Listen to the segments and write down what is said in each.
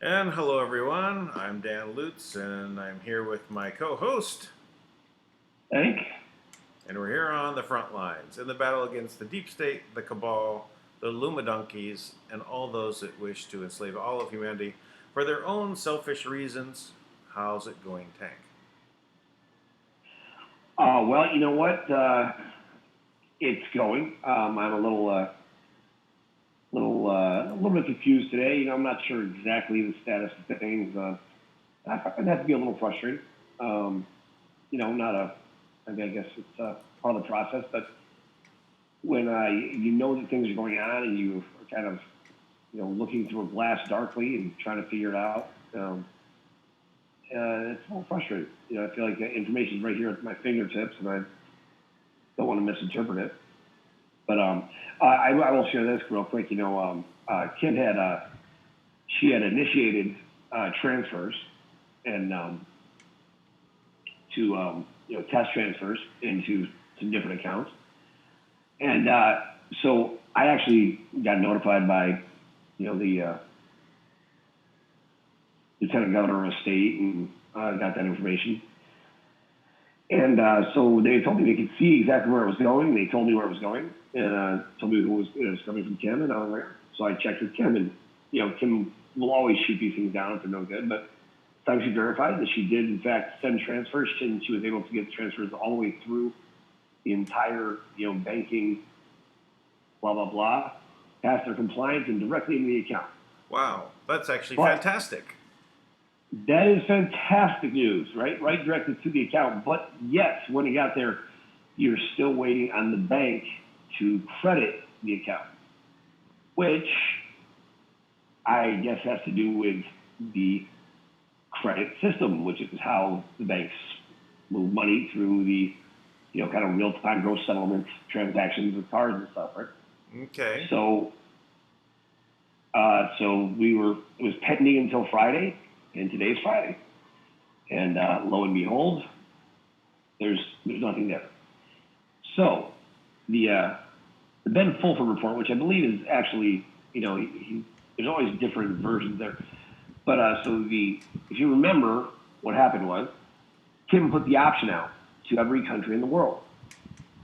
And hello, everyone. I'm Dan Lutz, and I'm here with my co-host, DANK. And we're here on the front lines in the battle against the deep state, the cabal, the Lumadunkies, and all those that wish to enslave all of humanity for their own selfish reasons. How's it going, Tank? Well, you know what? It's going. I'm a little bit confused today. You know, I'm not sure exactly the status of things. I find that to be a little frustrating. You know, I guess it's part of the process, but when you know that things are going on and you are kind of, you know, looking through a glass darkly and trying to figure it out, it's a little frustrating. You know, I feel like the information is right here at my fingertips, and I don't want to misinterpret it. But I will share this real quick. You know, Kim she had initiated transfers and to you know, test transfers into some different accounts, and so I actually got notified by, you know, the lieutenant governor of a state, and got that information. And so they told me they could see exactly where it was going. They told me where it was going, and told me it was coming from Kim. And I was like, so I checked with Kim, and you know, Kim will always shoot these things down if they're no good. But time she verified that she did in fact send transfers, and she was able to get transfers all the way through the entire, you know, banking, blah blah blah, past their compliance and directly into the account. Wow, that's actually fantastic. That is fantastic news, right? Right directly to the account. But yes, when it got there, you're still waiting on the bank to credit the account, which I guess has to do with the credit system, which is how the banks move money through the, you know, kind of real-time gross settlement transactions with cards and stuff, right? Okay. So it was pending until Friday. And today's Friday, and lo and behold, there's nothing there. So the Ben Fulford report, which I believe is actually, you know, there's always different versions there, but if you remember, what happened was Kim put the option out to every country in the world,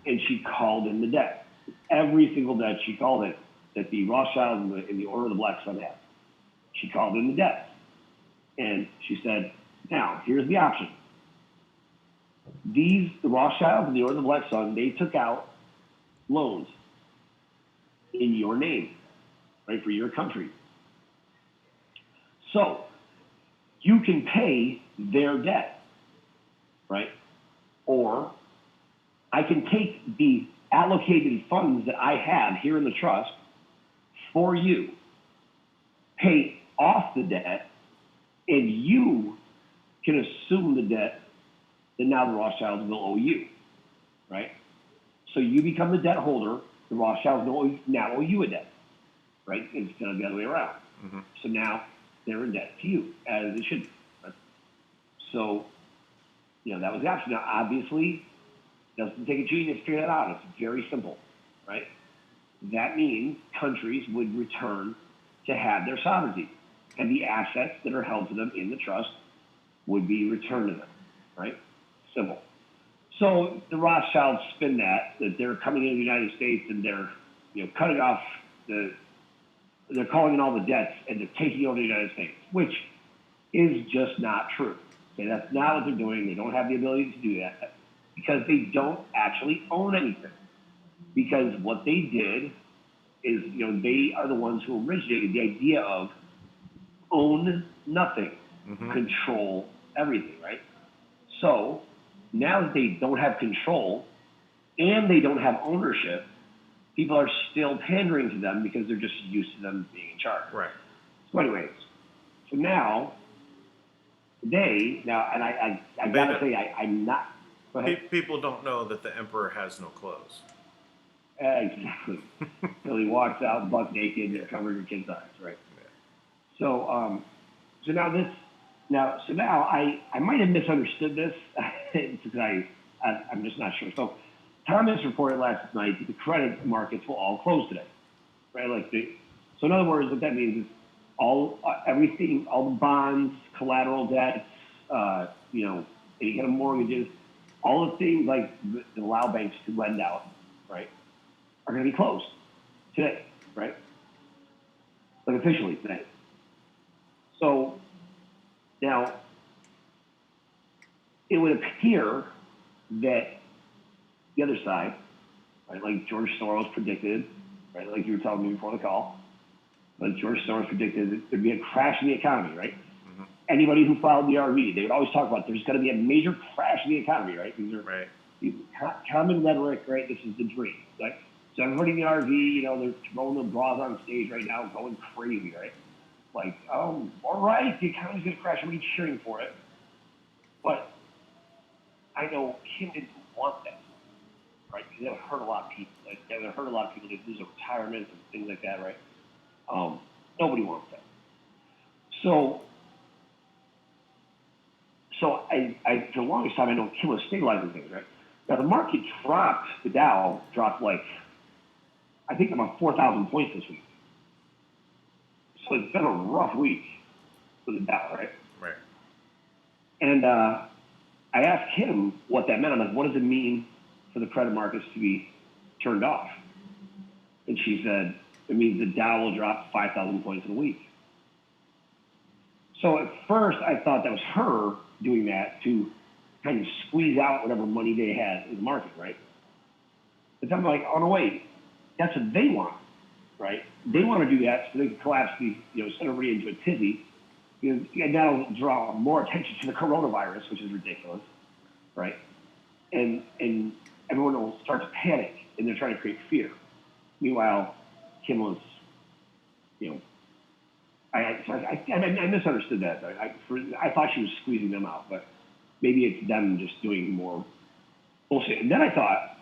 and she called in the debt. Every single debt she called it that the Rothschilds and the Order of the Black Sun had. She called in the debt. And she said, now, here's the option. The Rothschilds and the Order of the Black Sun, they took out loans in your name, right, for your country. So you can pay their debt, right? Or I can take the allocated funds that I have here in the trust for you, pay off the debt, and you can assume the debt that now the Rothschilds will owe you, right? So you become the debt holder. The Rothschilds now owe you a debt, right? Instead of the other way around. Mm-hmm. So now they're in debt to you, as it should be. Right? So, you know, that was the option. Now, obviously, it doesn't take a genius to figure that out. It's very simple, right? That means countries would return to have their sovereignty, and the assets that are held to them in the trust would be returned to them, right? Simple. So the Rothschilds spin that they're coming into the United States and they're, you know, cutting off they're calling in all the debts and they're taking over the United States, which is just not true. Okay, that's not what they're doing. They don't have the ability to do that because they don't actually own anything. Because what they did is, you know, they are the ones who originated the idea of own nothing, control everything, right? So now that they don't have control and they don't have ownership, people are still pandering to them because they're just used to them being in charge. Right. So anyways, so now, today, now, and I gotta say, I'm not, go ahead. People don't know that the emperor has no clothes. Exactly. So he walks out buck naked and covered in kids' eyes, right? Yeah. So, so now I might have misunderstood this because I'm just not sure. So Thomas reported last night that the credit markets will all close today, right? So in other words, what that means is everything, all the bonds, collateral debts, any kind of mortgages, all the things like that allow banks to lend out, right, are going to be closed today, right? Like officially today. So now it would appear that the other side, right, like George Soros predicted, right, like you were telling me before the call, like George Soros predicted that there'd be a crash in the economy, right? Anybody who followed the RV, they would always talk about there's going to be a major crash in the economy, right? These are common rhetoric, right? This is the dream, right? So everybody in the RV, they're throwing their bras on stage right now, going crazy, right? Like, oh, all right, the economy's going to crash. Everybody's cheering for it. But I know Kim didn't want that, right? Because that would hurt a lot of people. That would hurt a lot of people. They'd lose their retirement and things like that, right? Nobody wants that. So I for the longest time, I know Kim was stabilizing things, right? Now the market dropped, the Dow dropped I think about 4,000 points this week. So it's been a rough week for the Dow, right? Right. And I asked him what that meant. I'm like, what does it mean for the credit markets to be turned off? And she said, it means the Dow will drop 5,000 points in a week. So at first, I thought that was her doing that to kind of squeeze out whatever money they had in the market, right? But then I'm like, oh no, wait, that's what they want, right? They want to do that so they can collapse send everybody into a tizzy. And that'll draw more attention to the coronavirus, which is ridiculous, right? And everyone will start to panic, and they're trying to create fear. Meanwhile, Kim was, I misunderstood that. I thought she was squeezing them out, but maybe it's them just doing more bullshit. And then I thought,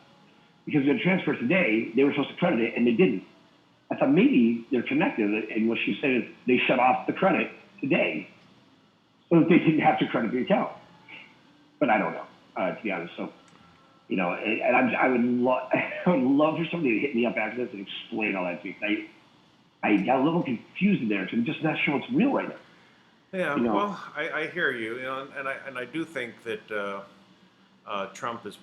because we had transfers today, they were supposed to credit it, and they didn't. I thought maybe they're connected, and what she said is they shut off the credit today so that they didn't have to credit the account. But I don't know, to be honest. So, and I would love for somebody to hit me up after this and explain all that to me. I got a little confused in there because I'm just not sure what's real right now. Yeah, well, I hear you, and I do think that Trump is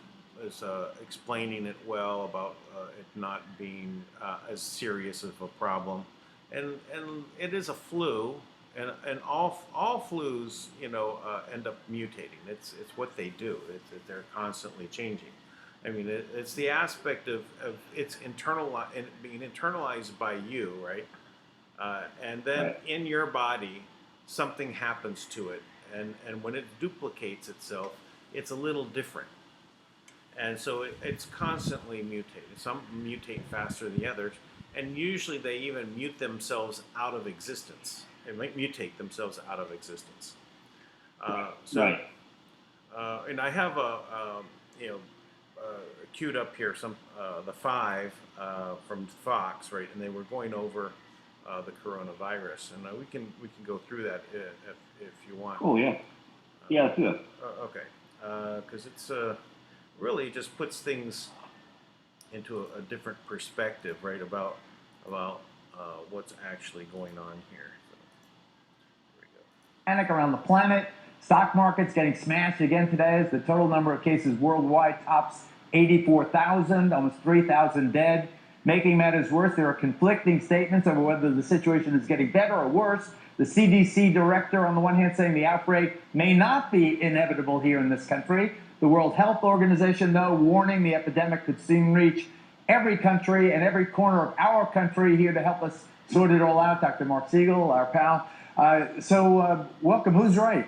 explaining it well about it not being as serious of a problem, and it is a flu, and all flus end up mutating. It's what they do. They're constantly changing. I mean, it's the aspect of it's being internalized by you, right? And then in your body, something happens to it, and when it duplicates itself, it's a little different. And so it's constantly mutating. Some mutate faster than the others, and usually they even mute themselves out of existence. They might mutate themselves out of existence. And I have queued up here the 5 from Fox, right? And they were going over the coronavirus, and we can go through that if you want. Oh yeah, let's do it. Okay, because it's really just puts things into a different perspective, right? About what's actually going on here. So, here we go. Panic around the planet. Stock markets getting smashed again today as the total number of cases worldwide tops 84,000, almost 3,000 dead. Making matters worse, there are conflicting statements over whether the situation is getting better or worse. The CDC director, on the one hand, saying the outbreak may not be inevitable here in this country. The World Health Organization, though, warning the epidemic could soon reach every country and every corner of our country, here to help us sorted it all out. Dr. Mark Siegel, our pal. Welcome. Who's right?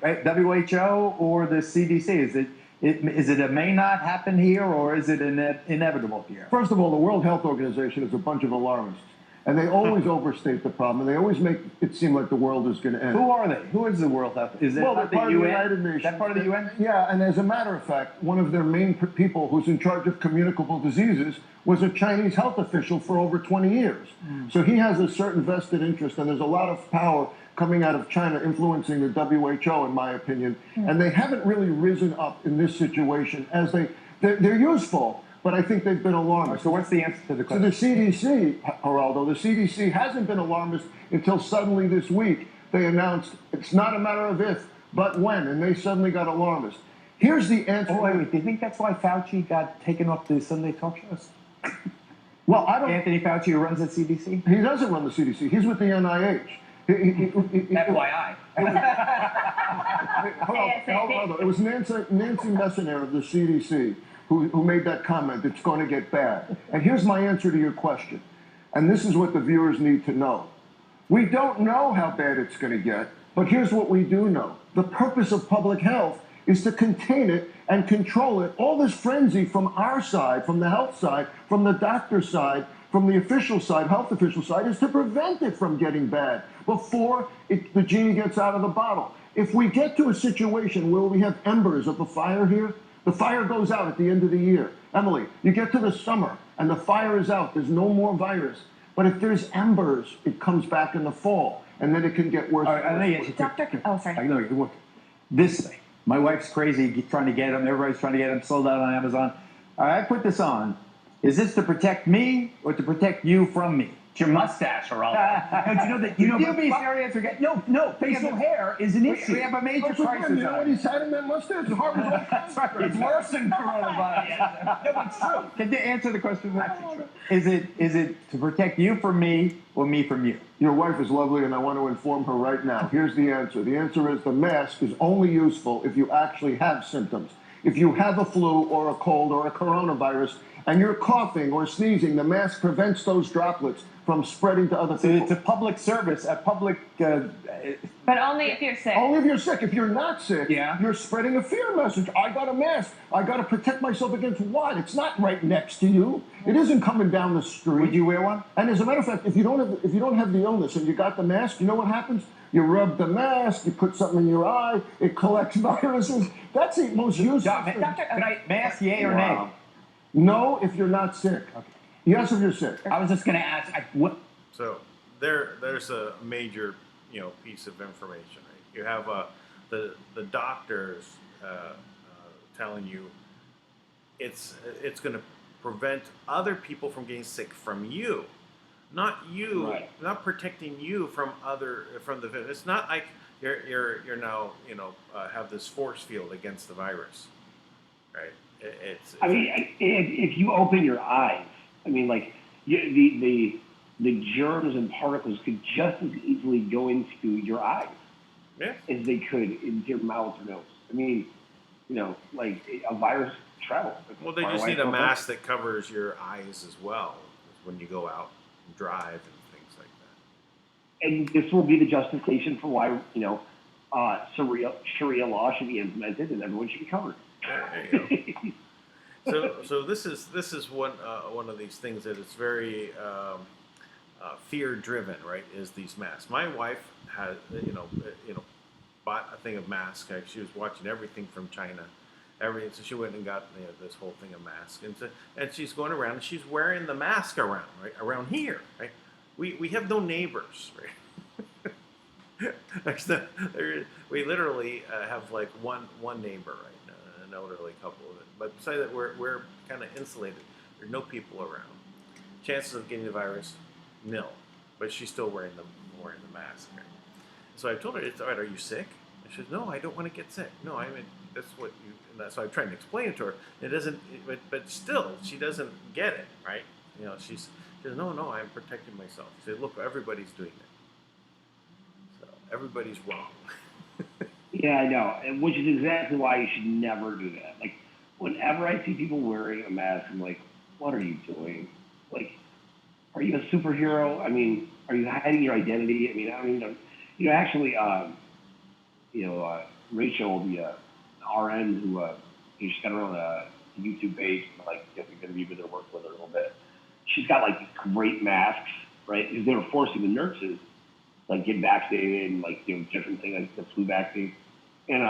WHO or the CDC? Is it a may not happen here, or is it inevitable here? First of all, the World Health Organization is a bunch of alarmists. And they always overstate the problem, and they always make it seem like the world is going to end. Who are they? Who is the World Health? Is it Well, not they're part the of the UN? United Nations. Is that part of the UN? Yeah, and as a matter of fact, one of their main people who's in charge of communicable diseases was a Chinese health official for over 20 years. So he has a certain vested interest, and there's a lot of power coming out of China influencing the WHO, in my opinion. And they haven't really risen up in this situation as they're useful. But I think they've been alarmist. So what's the answer to the So question? the CDC, Geraldo, the CDC hasn't been alarmist until suddenly this week they announced it's not a matter of if, but when, and they suddenly got alarmist. Here's the answer. Oh, wait. Do you think that's why Fauci got taken off the Sunday talk shows? Well, I don't. Anthony Fauci, who runs the CDC? He doesn't run the CDC. He's with the NIH. FYI. Hold on. It was Nancy Messonnier of the CDC who made that comment. It's going to get bad. And here's my answer to your question. And this is what the viewers need to know. We don't know how bad it's going to get, but here's what we do know. The purpose of public health is to contain it and control it. All this frenzy from our side, from the health side, from the doctor side, from the official side, health official side, is to prevent it from getting bad before the genie gets out of the bottle. If we get to a situation where we have embers of a fire here, the fire goes out at the end of the year. Emily, you get to the summer and the fire is out. There's no more virus. But if there's embers, it comes back in the fall, and then it can get worse. All right, let me ask you. Sorry. I know, look, this thing. My wife's crazy trying to get them. Everybody's trying to get them sold out on Amazon. All right, I put this on. Is this to protect me or to protect you from me? It's your mustache, Geraldo. Don't you know that? You be serious or get no. Facial hair is an issue. We have a major crisis. You know what he's had in that mustache? It's hard as That's right. It's worse than coronavirus. No, but it's true. Can you answer the question? Is it to protect you from me or me from you? Your wife is lovely, and I want to inform her right now. Here's the answer. The answer is the mask is only useful if you actually have symptoms. If you have a flu or a cold or a coronavirus and you're coughing or sneezing, the mask prevents those droplets from spreading to other So people. it's a public service, a public. But only if you're sick. Only if you're sick. If you're not sick, Yeah. you're spreading a fear message. I got a mask. I got to protect myself against what? It's not right next to you. It isn't coming down the street. Would you wear one? And as a matter of fact, if you don't have the illness and you got the mask, you know what happens? You rub the mask, you put something in your eye, it collects viruses. That's the most useful thing. Doctor, can I mask yay or nay? No, if you're not sick. Okay. Yes, if you're sick. I was just going to ask, what? So there's a major piece of information. Right? You have the doctors telling you it's going to prevent other people from getting sick from you, not you, Right. not protecting you from the. It's not like you're now have this force field against the virus, right? I mean, if you open your eyes, I mean, like the germs and particles could just as easily go into your eyes yeah. as they could into your mouth or nose. I mean, like a virus travels. Well, they just need a mask that covers your eyes as well when you go out and drive and things like that. And this will be the justification for why Sharia law should be implemented and everyone should be covered. There you go. So this is one of these things that is very fear driven, right? Is these masks. My wife had bought a thing of masks. She was watching everything from China, everything. So she went and got this whole thing of masks, and she's going around and she's wearing the mask around here, right? We have no neighbors, right? We literally have like one neighbor, right? An elderly couple. But besides that, we're kind of insulated. There's no people around. Chances of getting the virus, nil. But she's still wearing the mask. Right? So I told her, "It's all right. Are you sick?" And she says, "No, I don't want to get sick. No, I mean that's what you." And that's so I'm trying to explain it to her. It doesn't, but still, she doesn't get it, right? She says, "No, I'm protecting myself." She said, "Look, everybody's doing it. So everybody's wrong." Yeah, I know, and which is exactly why you should never do that. Like, whenever I see people wearing a mask, I'm like, what are you doing? Like, are you a superhero? I mean, are you hiding your identity? I mean, actually, Rachel, the RN who she's got her own YouTube page, like if you're going to be able to work with her a little bit. She's got like these great masks, right? Because they were forcing the nurses like get vaccinated and like different things like the flu vaccine. And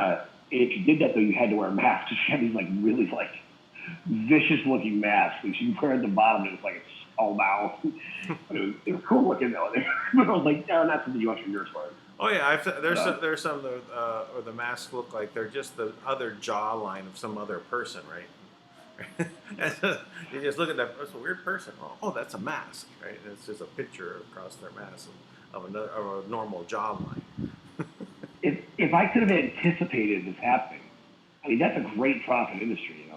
if you did that though, you had to wear a mask. So she had these like really like vicious looking masks, and she wear at the bottom. And it was like a skull mouth. But it was cool looking though. But I was like, no, not something you want your nurse wearing. Oh yeah, there's some that, or the masks look like they're just the other jawline of some other person, right? You just look at that. That's a weird person. Oh, that's a mask, right? And it's just a picture across their mask of a normal jawline. If I could have anticipated this happening, I mean that's a great profit industry,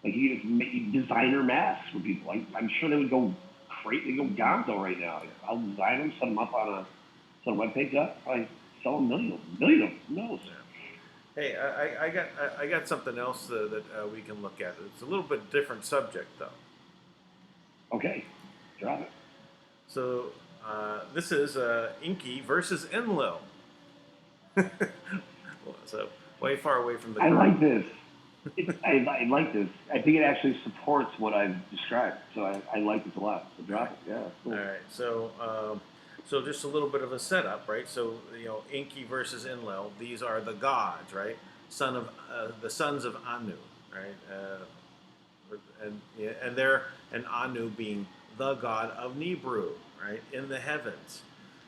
Like you just make designer masks for people. I'm sure they would go crazy, they go gonzo right now. I'll design them, set them up on a webpage up, probably sell a million of them. Who knows? Yeah. Hey, I got something else that we can look at. It's a little bit different subject though. Okay, drop it. So this is Enki versus Enlil. So way far away from the. I like this. I like this. I think it actually supports what I've described. So I like this a lot. So drop it. Yeah. Cool. All right. So just a little bit of a setup, right? So Enki versus Enlil. These are the gods, right? The sons of Anu, right? And Anu being the god of Nibiru, right, in the heavens,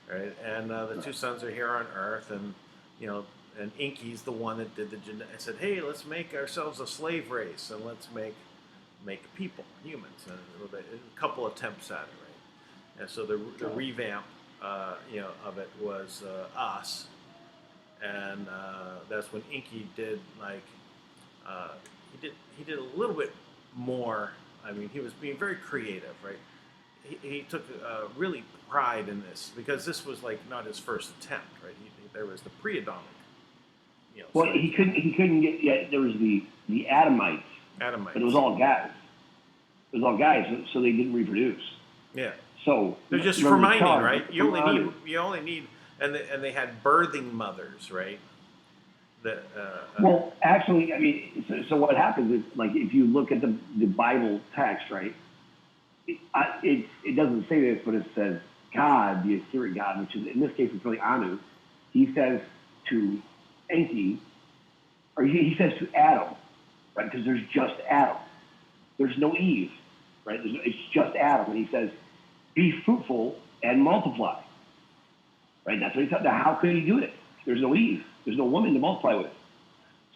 right? And the two sons are here on Earth, and and Enki's the one that did the I said, hey, let's make ourselves a slave race, and let's make people, humans, and a couple attempts at it, right? And so the revamp, of it was us, and that's when Enki did he did a little bit more. I mean, he was being very creative, right? He took really pride in this because this was like not his first attempt, right? There was the pre-Adamic. Well, he couldn't get yet. There was the Adamites, but it was all guys. It was all guys, so they didn't reproduce. Yeah. So they're just for mining, right? You only need, and they had birthing mothers, right? Well, actually, I mean, so what happens is, like, if you look at the Bible text, right? It doesn't say this, but it says God, the Assyrian God, which is in this case it's really Anu. He says to Enki, or he says to Adam, right? Because there's just Adam. There's no Eve, right? It's just Adam, and he says, "Be fruitful and multiply." Right? That's what he said. Now, how could he do it? There's no Eve. There's no woman to multiply with.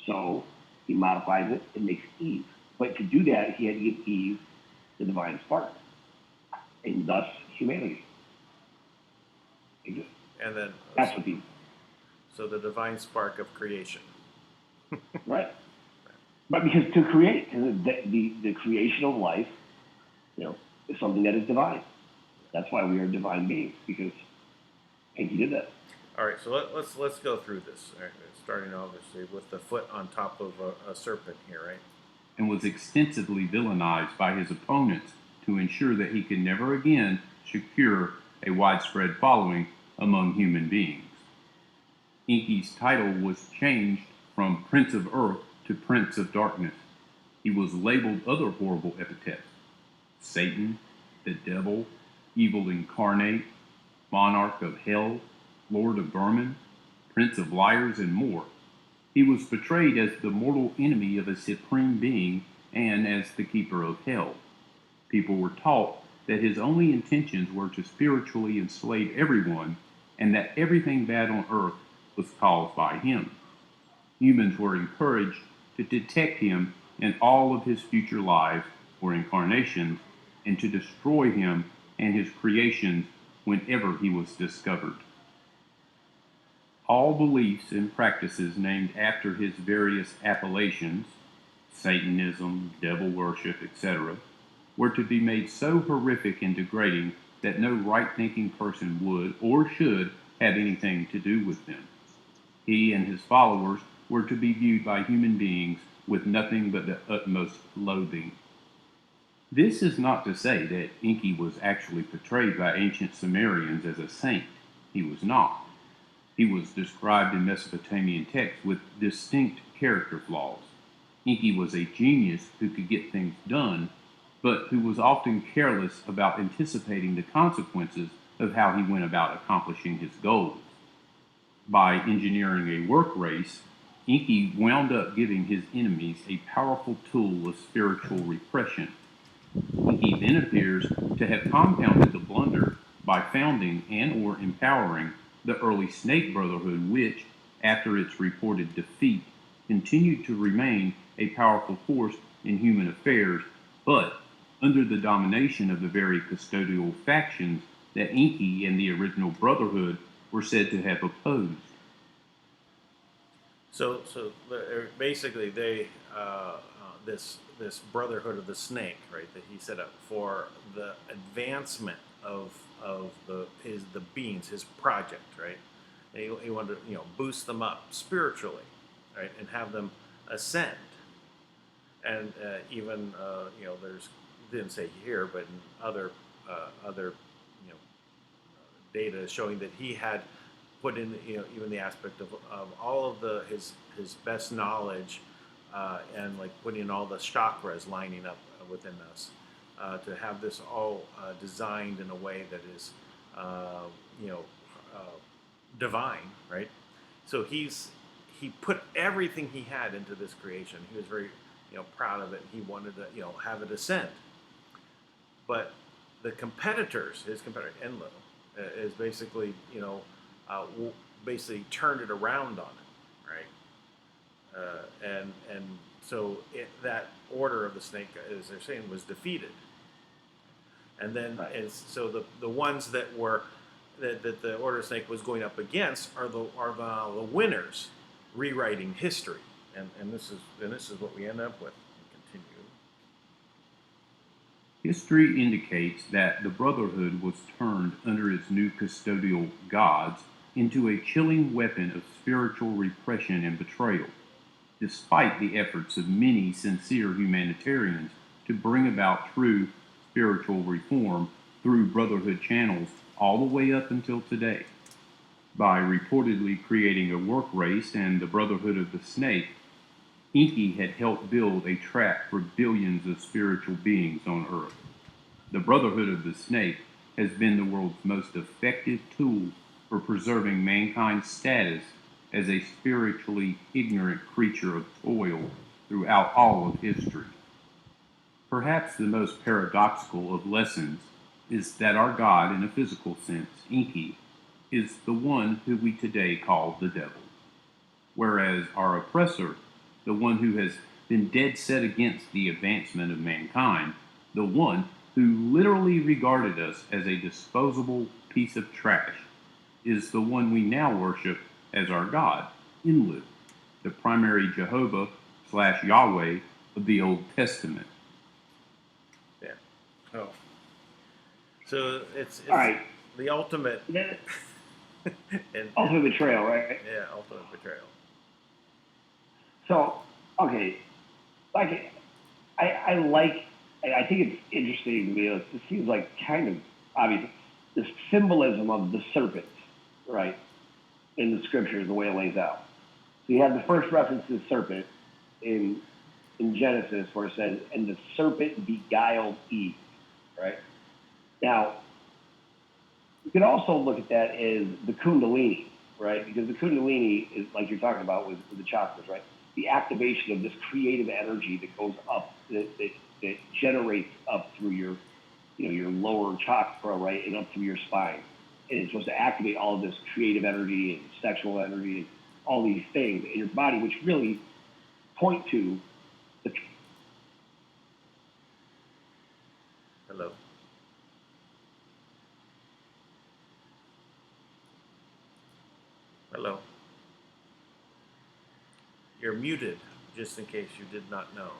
So he modifies it and makes Eve. But to do that, he had to give Eve the divine spark, and thus humanity. And then that's what he. So the divine spark of creation. Right. But because to create, the creation of life, is something that is divine. That's why we are divine beings, because Enki did that. All right, so let's go through this. All right, starting obviously with the foot on top of a serpent here, right? And was extensively villainized by his opponents to ensure that he could never again secure a widespread following among human beings. Enki's title was changed from Prince of Earth to Prince of Darkness. He was labeled other horrible epithets: Satan, the devil, evil incarnate, monarch of hell, lord of vermin, prince of liars, and more. He was portrayed as the mortal enemy of a supreme being and as the keeper of hell. People were taught that his only intentions were to spiritually enslave everyone, and that everything bad on earth was caused by him. Humans were encouraged to detect him in all of his future lives or incarnations, and to destroy him and his creations whenever he was discovered. All beliefs and practices named after his various appellations, Satanism, devil worship, etc., were to be made so horrific and degrading that no right-thinking person would or should have anything to do with them. He and his followers were to be viewed by human beings with nothing but the utmost loathing. This is not to say that Enki was actually portrayed by ancient Sumerians as a saint. He was not. He was described in Mesopotamian texts with distinct character flaws. Enki was a genius who could get things done, but who was often careless about anticipating the consequences of how he went about accomplishing his goals. By engineering a work race, Enki wound up giving his enemies a powerful tool of spiritual repression. Enki then appears to have compounded the blunder by founding and or empowering the early Snake Brotherhood, which, after its reported defeat, continued to remain a powerful force in human affairs, but under the domination of the very custodial factions that Enki and the original Brotherhood were said to have opposed. So basically, this Brotherhood of the Snake, right, that he set up for the advancement of the beings, his project, right. And he wanted to boost them up spiritually, right, and have them ascend. And even there's didn't say here, but in other data showing that he had put in even the aspect of all of his best knowledge and like putting in all the chakras lining up within us to have this all designed in a way that is divine, right? So he put everything he had into this creation. He was very proud of it. He wanted to have it ascend. But the competitors, his competitor Enlil, is basically basically turned it around on him, right? And so that order of the snake, as they're saying, was defeated. And then so the ones that were that the order of the snake was going up against are the winners, rewriting history. And this is what we end up with. Continue. History indicates that the Brotherhood was turned under its new custodial gods into a chilling weapon of spiritual repression and betrayal, despite the efforts of many sincere humanitarians to bring about true spiritual reform through Brotherhood channels all the way up until today. By reportedly creating a work race and the Brotherhood of the Snake, Enki had helped build a trap for billions of spiritual beings on Earth. The Brotherhood of the Snake has been the world's most effective tool for preserving mankind's status as a spiritually ignorant creature of toil throughout all of history. Perhaps the most paradoxical of lessons is that our God, in a physical sense, Enki, is the one who we today call the devil, whereas our oppressor, the one who has been dead set against the advancement of mankind, the one who literally regarded us as a disposable piece of trash, is the one we now worship as our God, Enlil, the primary Jehovah/Yahweh of the Old Testament. Yeah. Oh. So it's all right. The ultimate. Ultimate betrayal, right? Yeah, ultimate betrayal. So, okay, like I think it's interesting to me. It seems like kind of obvious. The symbolism of the serpent, right, in the scriptures, the way it lays out. So you have the first reference to the serpent in Genesis where it says, "And the serpent beguiled Eve," right? Now, you can also look at that as the Kundalini, right? Because the Kundalini is like you're talking about with the chakras, right? The activation of this creative energy that goes up, that generates up through your lower chakra, right, and up through your spine. And it's supposed to activate all of this creative energy and sexual energy and all these things in your body, which really point to the. Hello. Hello. You're muted, just in case you did not know.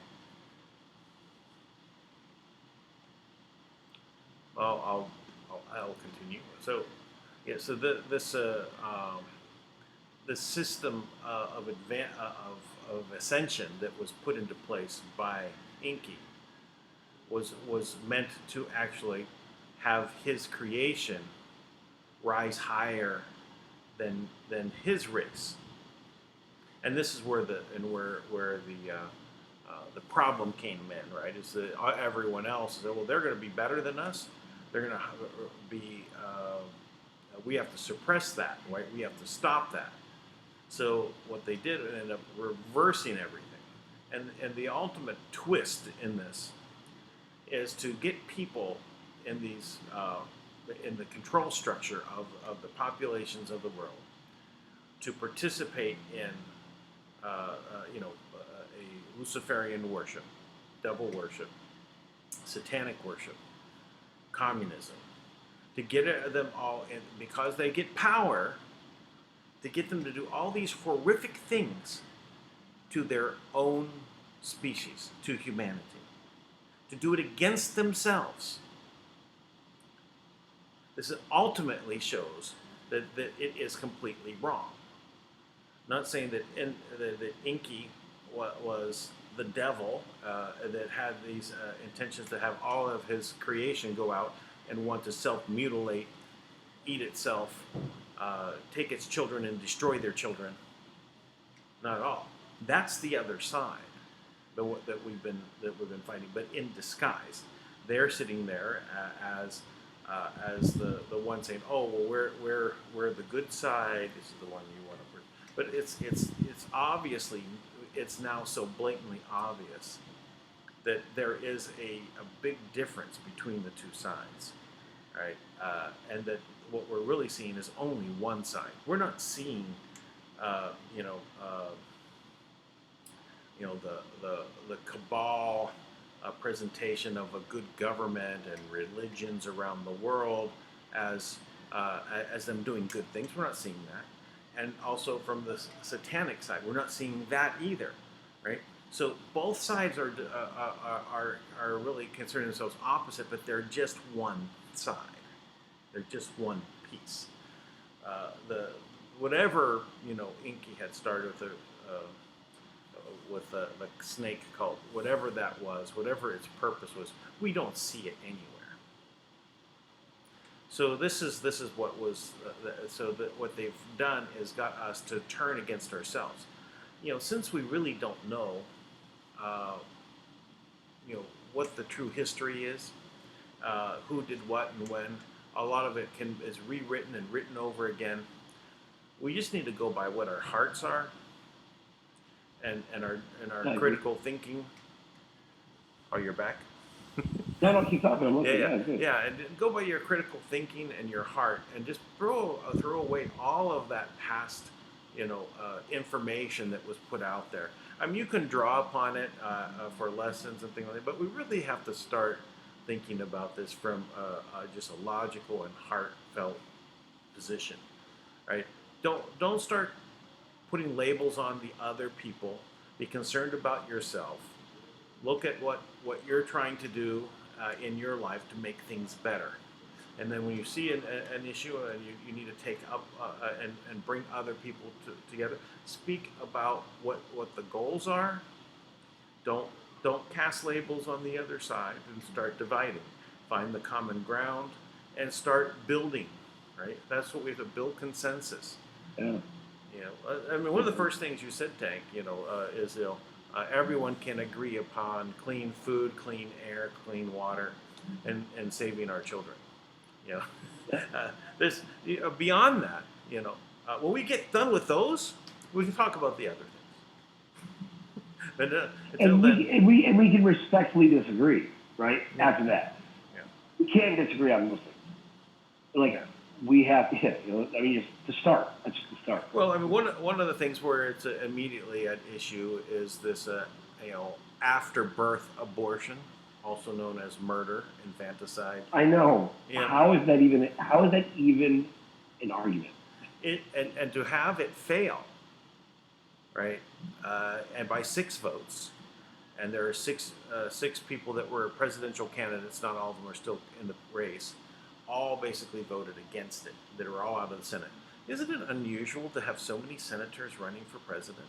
Well, I'll continue. So, yeah. So this system of ascension that was put into place by Enki was meant to actually have his creation rise higher than his race. And this is where the problem came in, right? Is that everyone else said, well, they're going to be better than us. They're going to be. We have to suppress that, right? We have to stop that. So what they did ended up reversing everything, and the ultimate twist in this is to get people in these in the control structure of the populations of the world to participate in a Luciferian worship, devil worship, satanic worship, communism, to get them all in, because they get power, to get them to do all these horrific things to their own species, to humanity, to do it against themselves. This ultimately shows that it is completely wrong. Not saying that that Enki was the devil that had these intentions to have all of his creation go out and want to self-mutilate, eat itself, take its children and destroy their children. Not at all. That's the other side that we've been fighting, but in disguise. They're sitting there as the one saying, "Oh, well, we're the good side. This is the one you want to." But it's obviously, it's now so blatantly obvious that there is a big difference between the two sides, right? And that what we're really seeing is only one side. We're not seeing, the cabal presentation of a good government and religions around the world as them doing good things. We're not seeing that. And also from the satanic side, we're not seeing that either, right? So both sides are really considering themselves opposite, but they're just one side. They're just one piece. Whatever Enki had started with the snake cult, whatever that was, whatever its purpose was, we don't see it anywhere. So this is what was what they've done is got us to turn against ourselves. Since we really don't know, what the true history is, who did what and when. A lot of it is rewritten and written over again. We just need to go by what our hearts are, and our critical thinking. Oh, you're back? No, keep talking. I'm listening. Yeah, and go by your critical thinking and your heart, and just throw away all of that past, information that was put out there. I mean, you can draw upon it for lessons and things like that, but we really have to start thinking about this from just a logical and heartfelt position, right? Don't start putting labels on the other people. Be concerned about yourself. Look at what you're trying to do in your life to make things better. And then when you see an issue and you need to take up and bring other people together, speak about what the goals are. Don't cast labels on the other side and start dividing. Find the common ground and start building, right? That's what we have to build consensus. Yeah. I mean, one of the first things you said, Tank, is everyone can agree upon clean food, clean air, clean water, and saving our children. This beyond that, when we get done with those, we can talk about the other things. But we can respectfully disagree, right? Yeah. After that, we can't disagree on most things. We have to hit. Just to start. That's just to start. Well, I mean, one of the things where it's immediately at issue is this, after birth abortion, also known as murder, infanticide. I know. Yeah. How is that even an argument? And to have it fail, right? And by 6 votes, and there are six people that were presidential candidates. Not all of them are still in the race. All basically voted against it. That are all out of the Senate. Isn't it unusual to have so many senators running for president?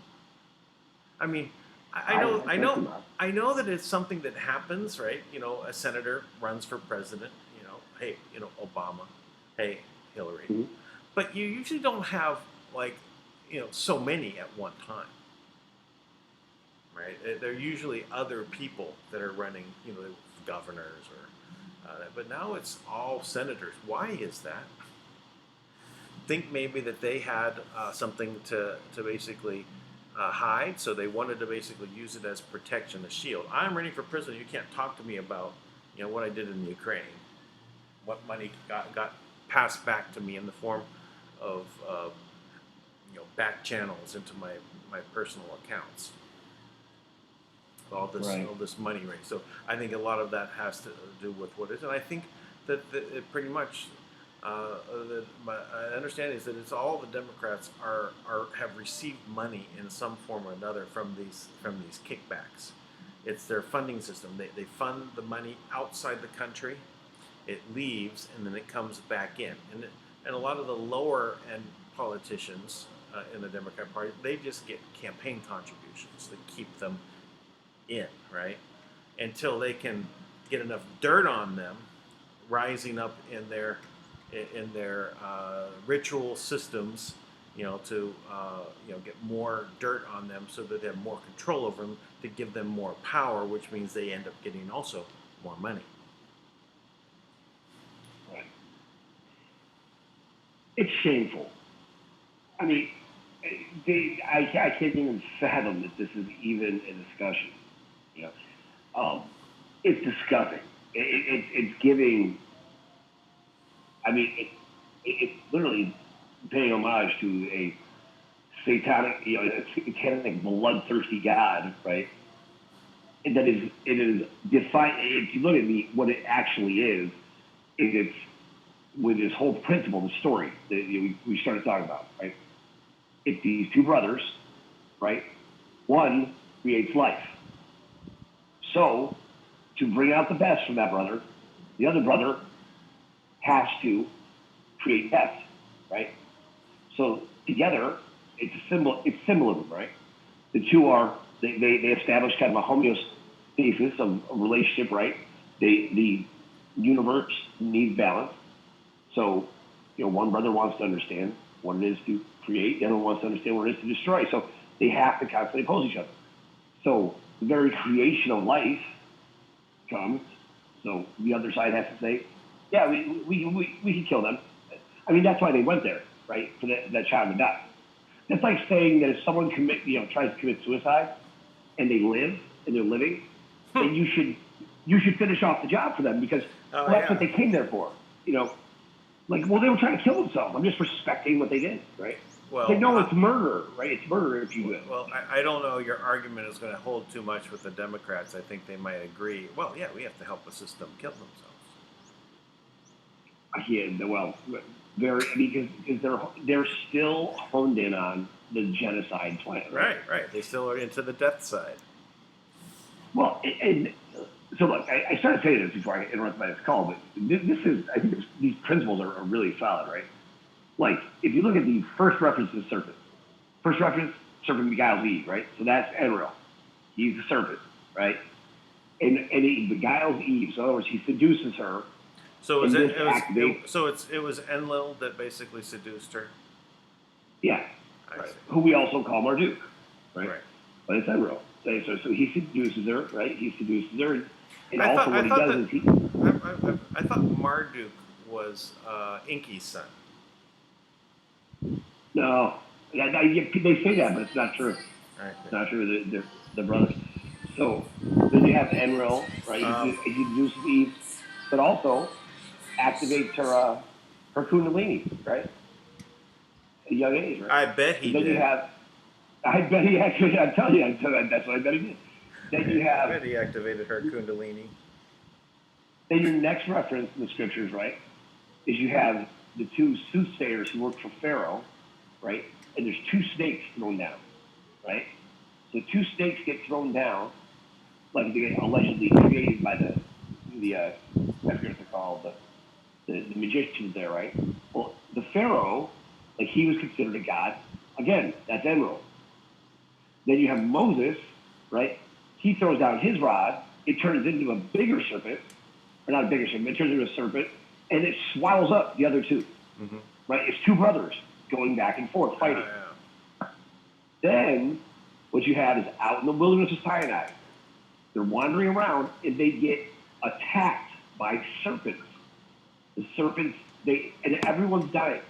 I mean, I know that it's something that happens, right? You know, a senator runs for president. You know, hey, you know, Obama, hey, Hillary, Mhm. but you usually don't have like, you know, so many at one time, right? They're usually other people that are running, you know, governors or, but now it's all senators. Why is that? Think maybe that they had something to basically hide, so they wanted to basically use it as protection, a shield. I'm running for president. You can't talk to me about, you know, what I did in the Ukraine, what money got passed back to me in the form of you know, back channels into my personal accounts. Right. All this money raised. So I think a lot of that has to do with what it is, and I think that it pretty much. My understanding is that it's all the Democrats are have received money in some form or another from these kickbacks. It's their funding system. They fund the money outside the country, it leaves, and then it comes back in. And a lot of the lower end politicians in the Democrat Party, they just get campaign contributions that keep them in, right? Until they can get enough dirt on them, rising up in their ritual systems, you know, to you know, get more dirt on them so that they have more control over them, to give them more power, which means they end up getting also more money. Right. It's shameful. I mean, I can't even fathom that this is even a discussion. You know, it's disgusting. It's giving. I mean, it's literally paying homage to a satanic, you know, a satanic, bloodthirsty God, right? And that is, it is defined. If you look at what it actually is, it's with this whole principle, the story that we started talking about, right? It's these two brothers, right? One creates life. So, to bring out the best from that brother, the other brother has to create death, right? So together, it's a symbol. It's symbolism, right? The two are they establish kind of a homeostasis of a relationship, right? The universe needs balance. So, you know, one brother wants to understand what it is to create, the other one wants to understand what it is to destroy. So they have to constantly oppose each other. So the very creation of life comes. So the other side has to say, yeah, we can kill them. I mean, that's why they went there, right? For that child to die. That's like saying that if someone tries to commit suicide and they live and they're living, then you should finish off the job for them because that's what they came there for. You know, like, well, they were trying to kill themselves. I'm just respecting what they did, right? Well, like, no, it's murder, right? It's murder if you will. Well, I don't know. Your argument is going to hold too much with the Democrats. I think they might agree. Well, yeah, we have to help the system kill themselves. Yeah, well, because they're still honed in on the genocide plan. Right. They still are into the death side. Well, so look, I started saying this before I interrupted by this call, but this is, I think these principles are really solid, right? Like, if you look at the first reference to the serpent, serpent beguiles Eve, right? So that's Enlil. He's the serpent, right? And he beguiles Eve. So in other words, he seduces her. So it was Enlil that basically seduced her. Yeah, right. Who we also call Marduk, right? But it's Enlil. So he seduces her, right? He seduces her, and I thought Marduk was Enki's son. No, they say that, but it's not true. Right. It's not true. They're the brothers. So then you have Enlil, right? He seduces Eve, but also activates her Kundalini, right? At a young age, right? I bet he did. I bet he actually. I'm telling you, that's what I bet he did. Then you have. I bet he activated her Kundalini. Then your next reference in the scriptures, right, is you have the two soothsayers who work for Pharaoh, right? And there's two snakes thrown down, right? So two snakes get thrown down, like they get allegedly created by the I forget what they're called, the magicians there, right? Well, the Pharaoh, like he was considered a god. Again, that's Enlil. Then you have Moses, right? He throws down his rod, it turns into a bigger serpent, or not a bigger serpent, it turns into a serpent, and it swallows up the other two, right? It's two brothers going back and forth, fighting. Then, what you have is out in the wilderness of Sinai, they're wandering around, and they get attacked by serpents. The serpents, and everyone's dying.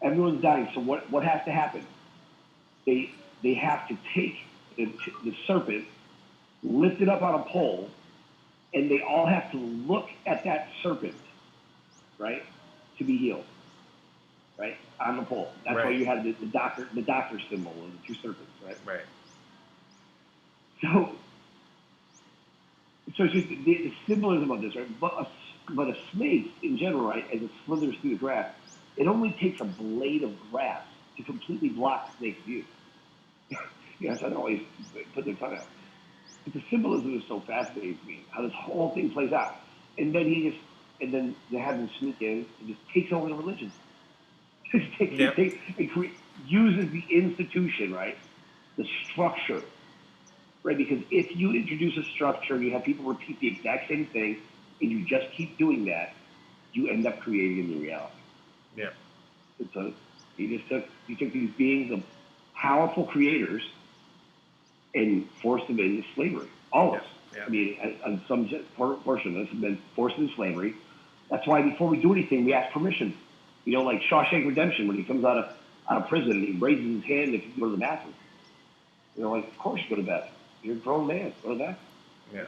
Everyone's dying. So what has to happen? They have to take the serpent, lift it up on a pole, and they all have to look at that serpent, right, to be healed, right, on the pole. That's why you have the doctor symbol of the two serpents, right? Right. So it's just the symbolism of this, right? But a snake in general, right, as it slithers through the grass, it only takes a blade of grass to completely block the snake's view. Yes, I don't always put their tongue out. But the symbolism is so fascinating to me, how this whole thing plays out. And then they have him sneak in and just takes over the religion. Uses the institution, right? The structure, right? Because if you introduce a structure and you have people repeat the exact same thing, and you just keep doing that, you end up creating a new reality. Yeah. And so you took these beings of powerful creators and forced them into slavery. All of us. Yeah. I mean, on some portion of us have been forced into slavery. That's why before we do anything, we ask permission. You know, like Shawshank Redemption, when he comes out of prison, and he raises his hand if you go to the bathroom. You know, like, of course you go to the bathroom. You're a grown man. Go to the bathroom. Yeah.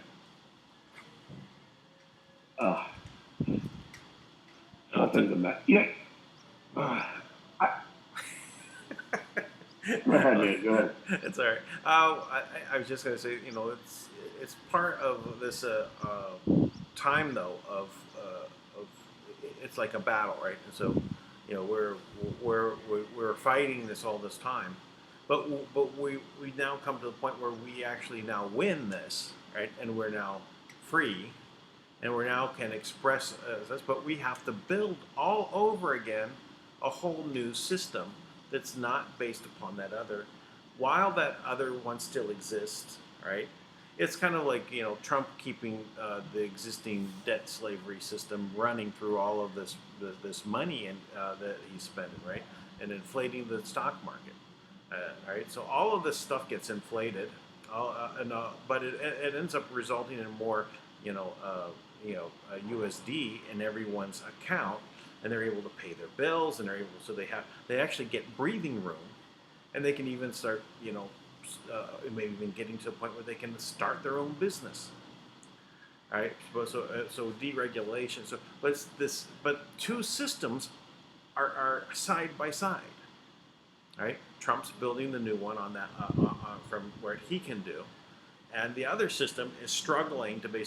Something's a mess. Yeah. Go ahead, man. Go ahead. It's all right. I was just going to say, you know, it's part of this time though of it's like a battle, right? And so, you know, we're fighting all this time, but we now come to the point where we actually now win this, right? And we're now free, and we now can express this, but we have to build all over again a whole new system that's not based upon that other, while that other one still exists, right? It's kind of like, you know, Trump keeping the existing debt slavery system running through all of this money that he's spending, right? And inflating the stock market, right? So all of this stuff gets inflated, but it ends up resulting in more, USD in everyone's account, and they're able to pay their bills, and they actually get breathing room, and they can even start, maybe even getting to a point where they can start their own business. All right, so deregulation. But two systems are side by side. Right, Trump's building the new one on that from where he can do, and the other system is struggling to basically